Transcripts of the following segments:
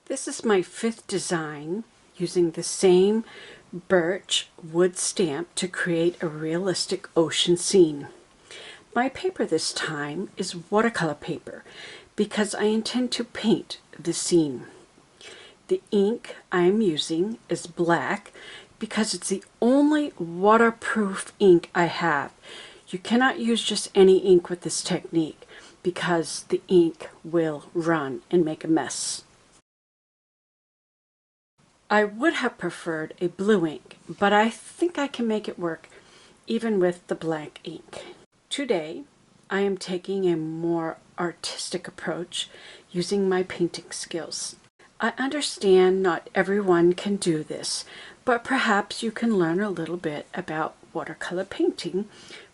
This is my fifth design using the same birch wood stamp to create a realistic ocean scene. My paper this time is watercolor paper because I intend to paint the scene. The ink I am using is black because it's the only waterproof ink I have. You cannot use just any ink with this technique because the ink will run and make a mess. I would have preferred a blue ink, but I think I can make it work even with the black ink. Today, I am taking a more artistic approach using my painting skills. I understand not everyone can do this, but perhaps you can learn a little bit about watercolor painting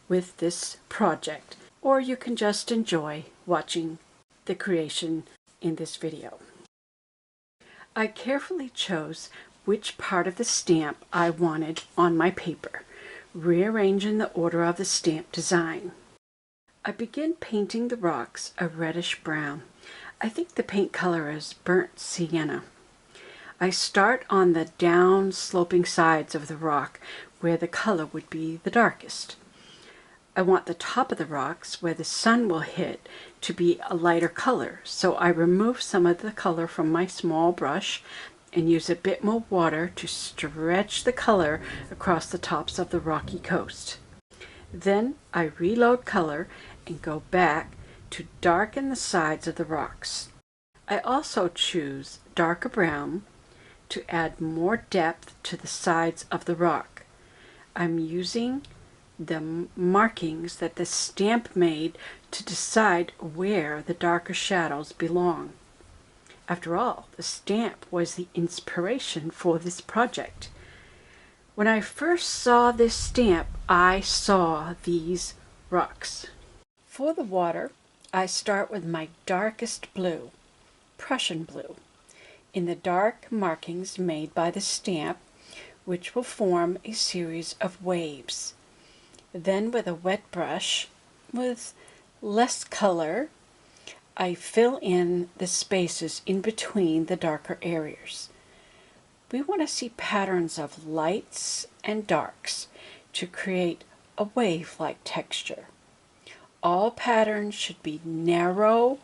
with this project, or you can just enjoy watching the creation in this video. I carefully chose which part of the stamp I wanted on my paper, rearranging the order of the stamp design. I begin painting the rocks a reddish brown. I think the paint color is burnt sienna. I start on the down sloping sides of the rock where the color would be the darkest. I want the top of the rocks where the sun will hit to be a lighter color, so I remove some of the color from my small brush and use a bit more water to stretch the color across the tops of the rocky coast. Then I reload color and go back to darken the sides of the rocks. I also choose darker brown to add more depth to the sides of the rock. I'm using the markings that the stamp made to decide where the darker shadows belong. After all, the stamp was the inspiration for this project. When I first saw this stamp, I saw these rocks. For the water, I start with my darkest blue, Prussian blue, in the dark markings made by the stamp, which will form a series of waves. Then with a wet brush with less color, I fill in the spaces in between the darker areas. We want to see patterns of lights and darks to create a wave-like texture. All patterns should be narrow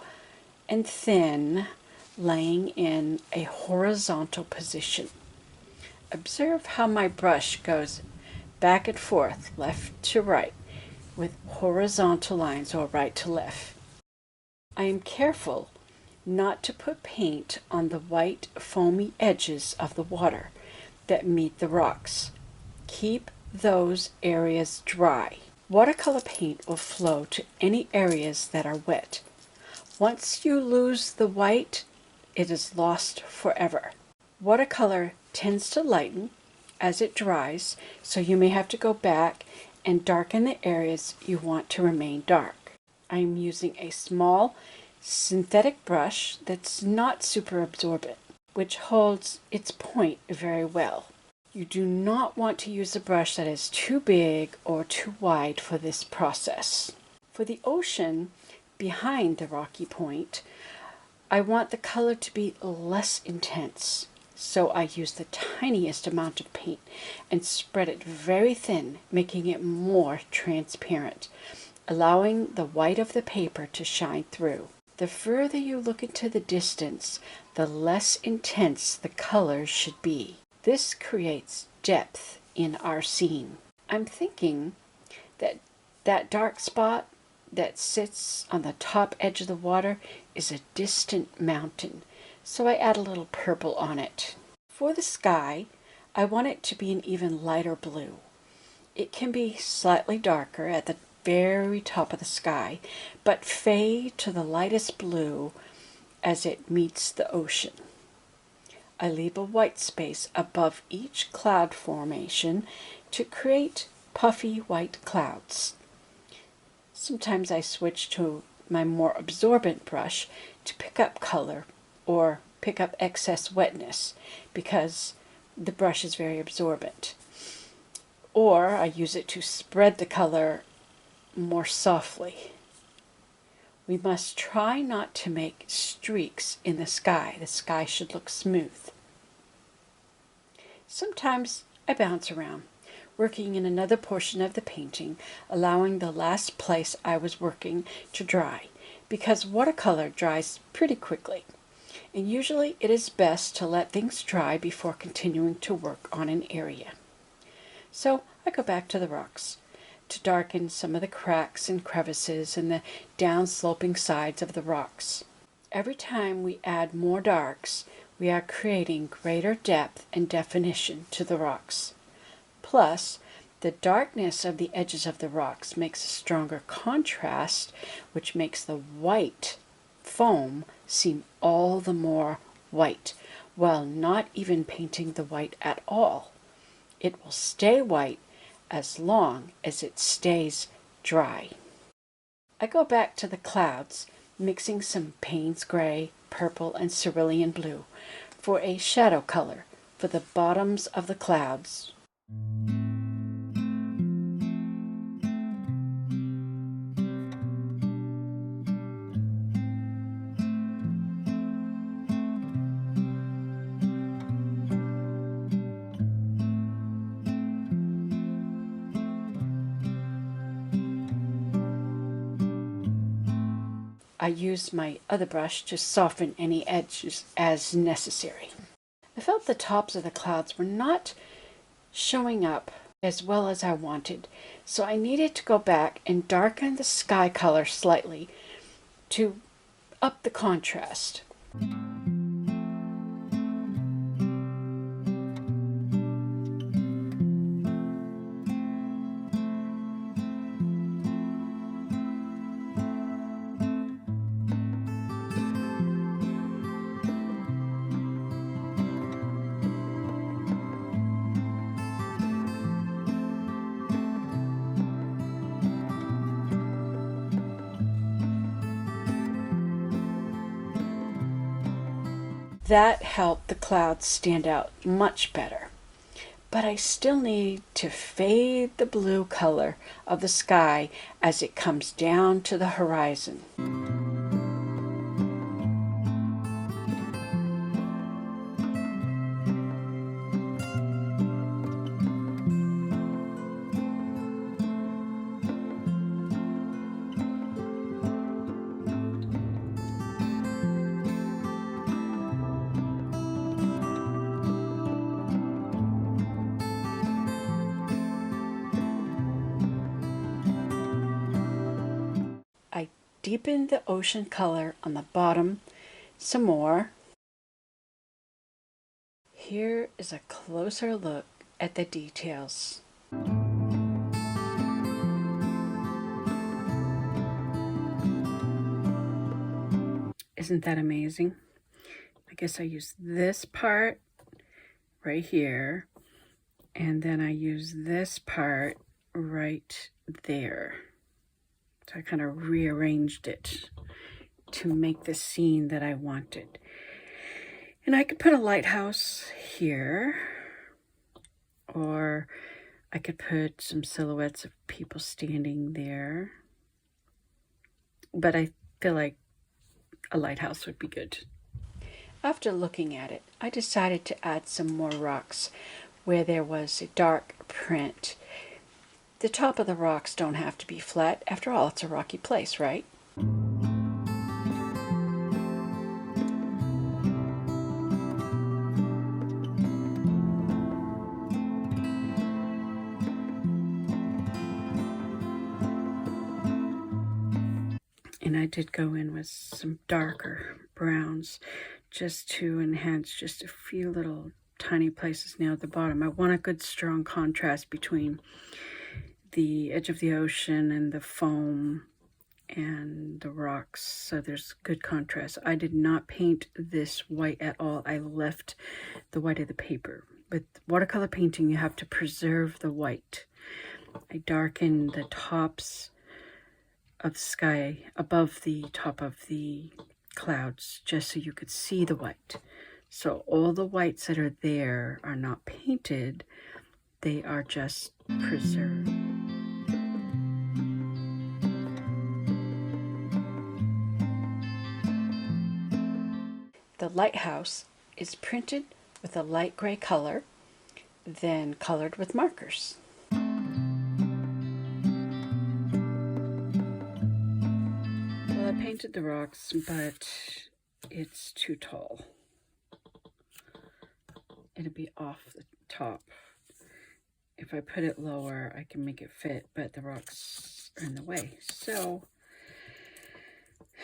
and thin, laying in a horizontal position. Observe how my brush goes back and forth, left to right, with horizontal lines or right to left. I am careful not to put paint on the white foamy edges of the water that meet the rocks. Keep those areas dry. Watercolor paint will flow to any areas that are wet. Once you lose the white, it is lost forever. Watercolor tends to lighten as it dries, so you may have to go back and darken the areas you want to remain dark. I am using a small synthetic brush that's not super absorbent, which holds its point very well. You do not want to use a brush that is too big or too wide for this process. For the ocean behind the rocky point, I want the color to be less intense. So I use the tiniest amount of paint and spread it very thin, making it more transparent, allowing the white of the paper to shine through. The further you look into the distance, the less intense the colors should be. This creates depth in our scene. I'm thinking that that dark spot that sits on the top edge of the water is a distant mountain, so I add a little purple on it. For the sky, I want it to be an even lighter blue. It can be slightly darker at the very top of the sky, but fade to the lightest blue as it meets the ocean. I leave a white space above each cloud formation to create puffy white clouds. Sometimes I switch to my more absorbent brush to pick up color or pick up excess wetness because the brush is very absorbent. Or I use it to spread the color more softly. We must try not to make streaks in the sky. The sky should look smooth. Sometimes I bounce around, working in another portion of the painting, allowing the last place I was working to dry, because watercolor dries pretty quickly, and usually it is best to let things dry before continuing to work on an area. So I go back to the rocks to darken some of the cracks and crevices and the down-sloping sides of the rocks. Every time we add more darks, we are creating greater depth and definition to the rocks. Plus, the darkness of the edges of the rocks makes a stronger contrast, which makes the white foam seem all the more white, while not even painting the white at all. It will stay white as long as it stays dry. I go back to the clouds, mixing some Payne's gray, purple, and cerulean blue for a shadow color for the bottoms of the clouds. I use my other brush to soften any edges as necessary. I felt the tops of the clouds were not showing up as well as I wanted, so I needed to go back and darken the sky color slightly to up the contrast. That helped the clouds stand out much better. But I still need to fade the blue color of the sky as it comes down to the horizon. I deepened the ocean color on the bottom some more. Here is a closer look at the details. Isn't that amazing? I guess I use this part right here, and then I use this part right there. So I kind of rearranged it to make the scene that I wanted. And I could put a lighthouse here, or I could put some silhouettes of people standing there. But I feel like a lighthouse would be good. After looking at it, I decided to add some more rocks where there was a dark print. The top of the rocks don't have to be flat. After all, it's a rocky place, right? And I did go in with some darker browns just to enhance just a few little tiny places near the bottom. I want a good strong contrast between the edge of the ocean and the foam and the rocks, so there's good contrast. I did not paint this white at all. I left the white of the paper. With watercolor painting, you have to preserve the white. I darkened the tops of the sky above the top of the clouds just so you could see the white. So all the whites that are there are not painted, they are just preserved. Lighthouse is printed with a light gray color, then colored with markers. Well, I painted the rocks, but it's too tall. It'll be off the top. If I put it lower, I can make it fit, but the rocks are in the way. So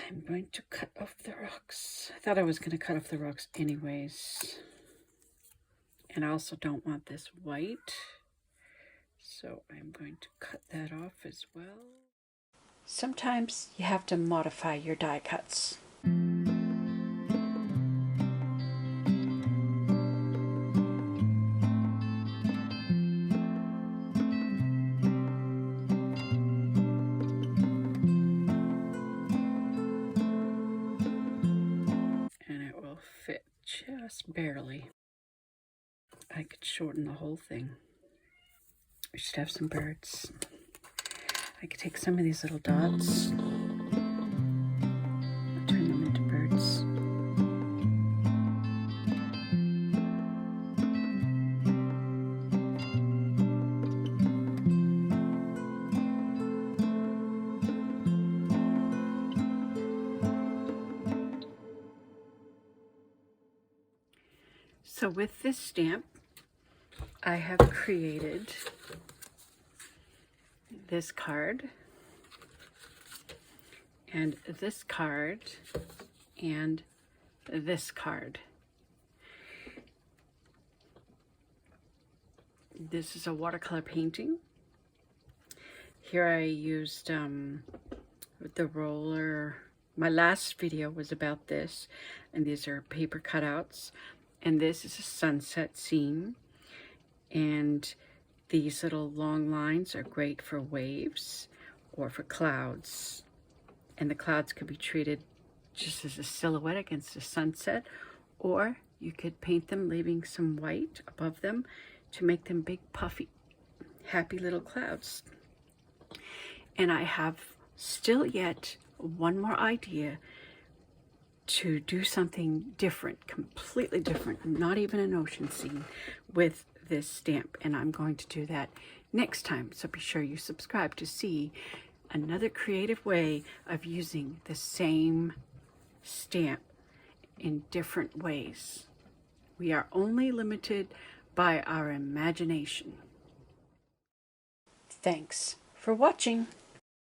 I'm going to cut off the rocks. I thought I was going to cut off the rocks anyways. And I also don't want this white. So I'm going to cut that off as well. Sometimes you have to modify your die cuts. Fit just barely. I could shorten the whole thing. I should have some birds. I could take some of these little dots, turn them into birds. So with this stamp, I have created this card, and this card, and this card. This is a watercolor painting. Here I used the roller. My last video was about this, and these are paper cutouts. And this is a sunset scene, and these little long lines are great for waves or for clouds, and the clouds could be treated just as a silhouette against the sunset, or you could paint them leaving some white above them to make them big puffy happy little clouds. And I have still yet one more idea to do something different, completely different, not even an ocean scene, with this stamp, and I'm going to do that next time. So be sure you subscribe to see another creative way of using the same stamp in different ways. We are only limited by our imagination. Thanks for watching.